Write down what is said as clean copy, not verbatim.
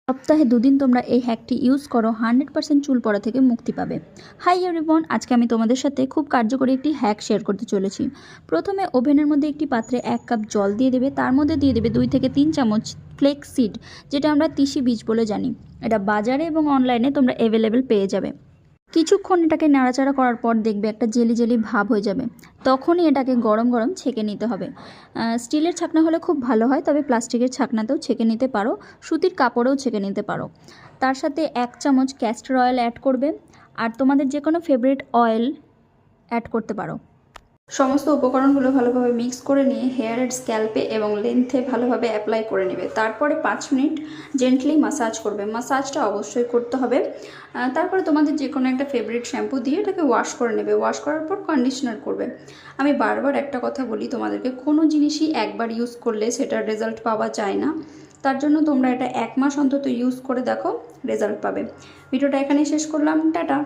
সপ্তাহে 2 দিন তোমরা এই হ্যাকটি ইউজ করো, 100% চুল পড়া থেকে মুক্তি পাবে। হাই এভরিওয়ান, আজকে আমি তোমাদের সাথে খুব কার্যকরী একটি হ্যাক শেয়ার করতে চলেছি। প্রথমে ওভেনের মধ্যে একটি পাত্রে 1 কাপ জল দিয়ে দেবে, তার মধ্যে দিয়ে দেবে 2 থেকে 3 চামচ ফ্লেক্স সিড, যেটা আমরা তিসি বীজ বলে জানি। এটা বাজারে এবং অনলাইনে তোমরা অ্যাভেলেবেল পেয়ে যাবে। কিছুক্ষণ এটাকে নাড়াচাড়া করার পর দেখবে একটা জেলি জেলি ভাব হয়ে যাবে। তখনই এটাকে গরম গরম ছেঁকে নিতে হবে। স্টিলের ছাকনা হলে খুব ভালো হয়, তবে প্লাস্টিকের ছাকনাতেও ছেঁকে নিতে পারো, সুতির কাপড়েও ছেঁকে নিতে পারো। তার সাথে 1 চামচ ক্যাস্টর অয়েল অ্যাড করবে, আর তোমাদের যে কোনো ফেভারিট অয়েল অ্যাড করতে পারো। সমস্ত উপকরণগুলো ভালোভাবে মিক্স করে নিয়ে হেয়ারের স্ক্যাল্পে এবং লেন্থে ভালোভাবে অ্যাপ্লাই করে নেবে। তারপরে 5 মিনিট জেন্টলি মাসাজ করবে। মাসাজটা অবশ্যই করতে হবে। তারপরে তোমাদের যে কোনো একটা ফেভারিট শ্যাম্পু দিয়ে এটাকে ওয়াশ করে নেবে। ওয়াশ করার পর কন্ডিশনার করবে। আমি বারবার একটা কথা বলি তোমাদেরকে, কোনো জিনিসই একবার ইউজ করলে সেটার রেজাল্ট পাওয়া যায় না। তার জন্য তোমরা এটা 1 মাস অন্তত ইউজ করে দেখো, রেজাল্ট পাবে। ভিডিওটা এখানেই শেষ করলাম, টাটা।